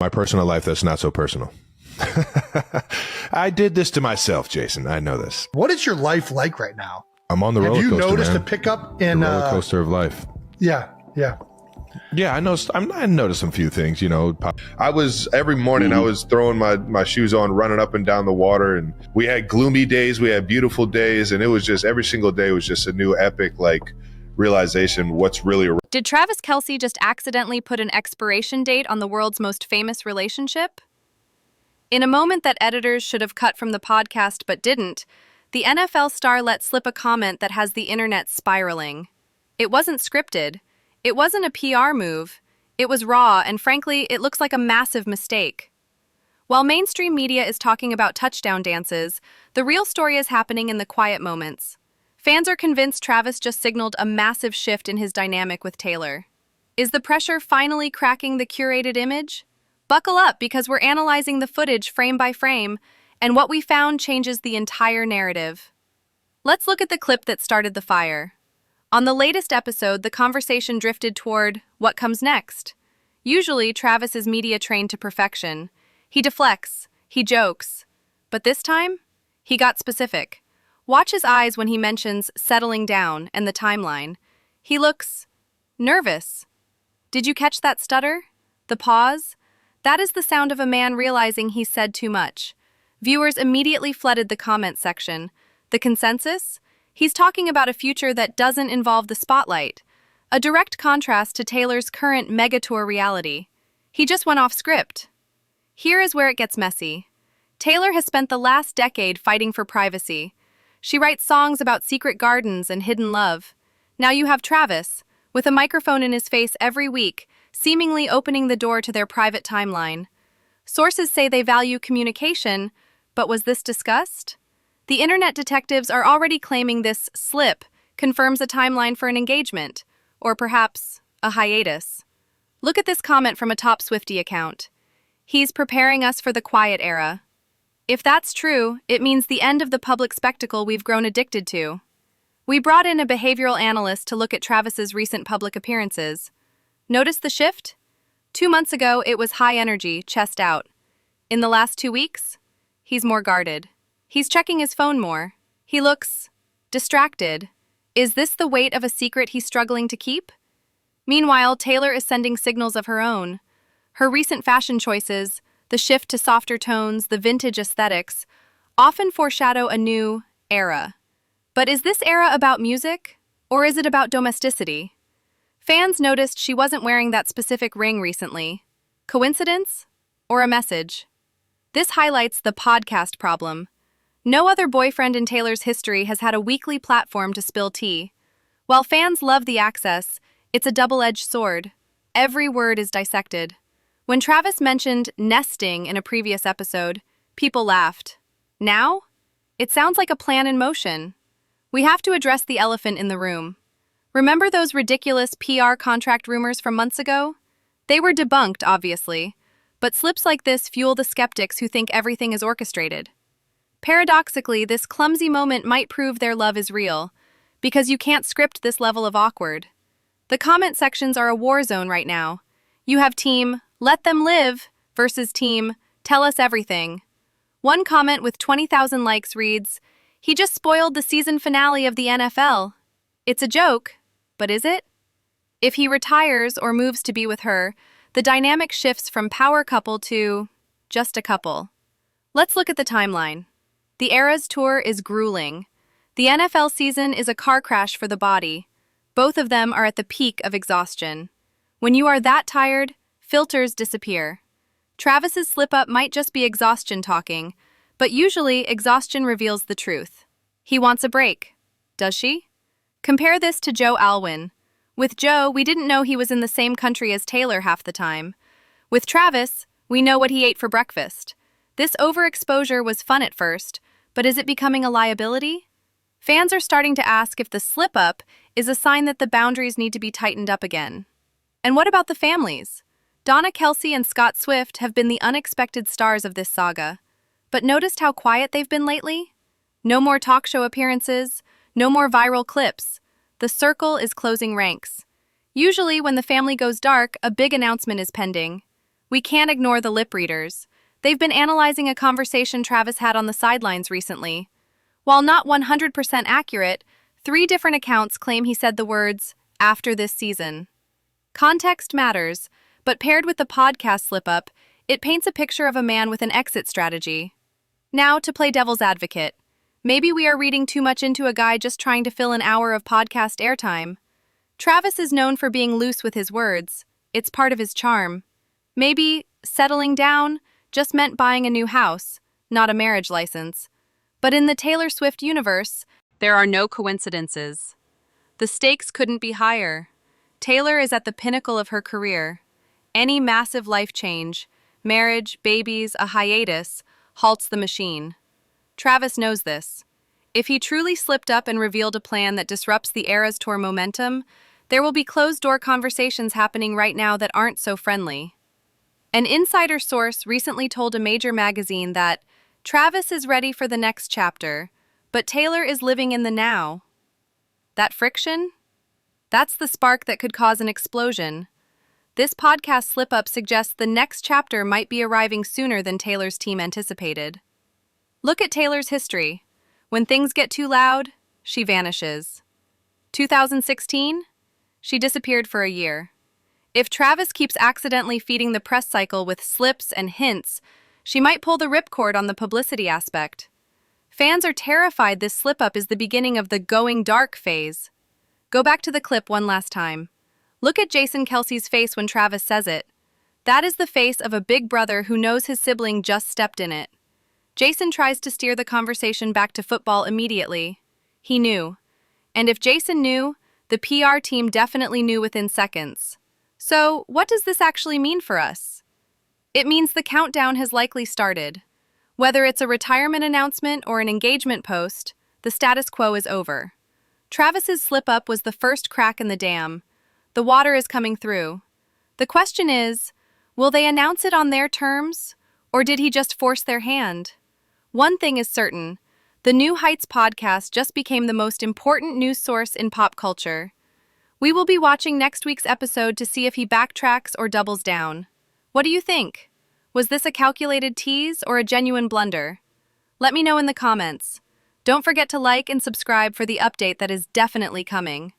My personal life that's not so personal. I did this to myself, Jason. I know this. What is your life like right now? I'm on the roller coaster. Have you noticed man. a pickup in the roller coaster of life? Yeah. I noticed. I noticed some few things. I was every morning. I was throwing my shoes on, running up and down the water, and we had gloomy days. We had beautiful days, and it was just every single day was just a new epic realization. What's really Did Travis Kelce just accidentally put an expiration date on the world's most famous relationship? In a moment that editors should have cut from the podcast but didn't, the NFL star let slip a comment that has the internet spiraling. It wasn't scripted. It wasn't a PR move. It was raw, and frankly, it looks like a massive mistake. While mainstream media is talking about touchdown dances, the real story is happening in the quiet moments. Fans are convinced Travis just signaled a massive shift in his dynamic with Taylor. Is the pressure finally cracking the curated image? Buckle up, because we're analyzing the footage frame by frame, and what we found changes the entire narrative. Let's look at the clip that started the fire. On the latest episode, the conversation drifted toward what comes next. Usually, Travis is media trained to perfection. He deflects, he jokes. But this time, he got specific. Watch his eyes when he mentions settling down and the timeline. He looks nervous. Did you catch that stutter? The pause? That is the sound of a man realizing he's said too much. Viewers immediately flooded the comment section. The consensus? He's talking about a future that doesn't involve the spotlight. A direct contrast to Taylor's current megatour reality. He just went off script. Here is where it gets messy. Taylor has spent the last decade fighting for privacy. She writes songs about secret gardens and hidden love. Now you have Travis, with a microphone in his face every week, seemingly opening the door to their private timeline. Sources say they value communication, but was this discussed? The internet detectives are already claiming this slip confirms a timeline for an engagement, or perhaps a hiatus. Look at this comment from a top Swiftie account. He's preparing us for the quiet era. If that's true, it means the end of the public spectacle we've grown addicted to. We brought in a behavioral analyst to look at Travis's recent public appearances. Notice the shift? 2 months ago, it was high energy, chest out. In the last 2 weeks, he's more guarded. He's checking his phone more. He looks distracted. Is this the weight of a secret he's struggling to keep? Meanwhile, Taylor is sending signals of her own. Her recent fashion choices, the shift to softer tones, the vintage aesthetics, often foreshadow a new era. But is this era about music, or is it about domesticity? Fans noticed she wasn't wearing that specific ring recently. Coincidence? Or a message? This highlights the podcast problem. No other boyfriend in Taylor's history has had a weekly platform to spill tea. While fans love the access, it's a double-edged sword. Every word is dissected. When Travis mentioned nesting in a previous episode, people laughed. Now? It sounds like a plan in motion. We have to address the elephant in the room. Remember those ridiculous PR contract rumors from months ago? They were debunked, obviously, but slips like this fuel the skeptics who think everything is orchestrated. Paradoxically, this clumsy moment might prove their love is real, because you can't script this level of awkward. The comment sections are a war zone right now. You have team, let them live, versus team, tell us everything. One comment with 20,000 likes reads, he just spoiled the season finale of the NFL. It's a joke, but is it? If he retires or moves to be with her, the dynamic shifts from power couple to just a couple. Let's look at the timeline. The Eras Tour is grueling. The NFL season is a car crash for the body. Both of them are at the peak of exhaustion. When you are that tired, filters disappear. Travis's slip-up might just be exhaustion talking, but usually exhaustion reveals the truth. He wants a break. Does she? Compare this to Joe Alwyn. With Joe, we didn't know he was in the same country as Taylor half the time. With Travis, we know what he ate for breakfast. This overexposure was fun at first, but is it becoming a liability? Fans are starting to ask if the slip-up is a sign that the boundaries need to be tightened up again. And what about the families? Donna Kelce and Scott Swift have been the unexpected stars of this saga. But noticed how quiet they've been lately? No more talk show appearances, no more viral clips. The circle is closing ranks. Usually when the family goes dark, a big announcement is pending. We can't ignore the lip readers. They've been analyzing a conversation Travis had on the sidelines recently. While not 100% accurate, 3 different accounts claim he said the words, "after this season." Context matters, but paired with the podcast slip-up, it paints a picture of a man with an exit strategy. Now, to play devil's advocate. Maybe we are reading too much into a guy just trying to fill an hour of podcast airtime. Travis is known for being loose with his words. It's part of his charm. Maybe settling down just meant buying a new house, not a marriage license. But in the Taylor Swift universe, there are no coincidences. The stakes couldn't be higher. Taylor is at the pinnacle of her career. Any massive life change, marriage, babies, a hiatus, halts the machine. Travis knows this. If he truly slipped up and revealed a plan that disrupts the Eras Tour momentum, there will be closed-door conversations happening right now that aren't so friendly. An insider source recently told a major magazine that Travis is ready for the next chapter, but Taylor is living in the now. That friction? That's the spark that could cause an explosion. This podcast slip-up suggests the next chapter might be arriving sooner than Taylor's team anticipated. Look at Taylor's history. When things get too loud, she vanishes. 2016? She disappeared for a year. If Travis keeps accidentally feeding the press cycle with slips and hints, she might pull the ripcord on the publicity aspect. Fans are terrified this slip-up is the beginning of the going dark phase. Go back to the clip one last time. Look at Jason Kelce's face when Travis says it. That is the face of a big brother who knows his sibling just stepped in it. Jason tries to steer the conversation back to football immediately. He knew. And if Jason knew, the PR team definitely knew within seconds. So, what does this actually mean for us? It means the countdown has likely started. Whether it's a retirement announcement or an engagement post, the status quo is over. Travis's slip-up was the first crack in the dam. The water is coming through. The question is, will they announce it on their terms, or did he just force their hand? One thing is certain, the New Heights podcast just became the most important news source in pop culture. We will be watching next week's episode to see if he backtracks or doubles down. What do you think? Was this a calculated tease or a genuine blunder? Let me know in the comments. Don't forget to like and subscribe for the update that is definitely coming.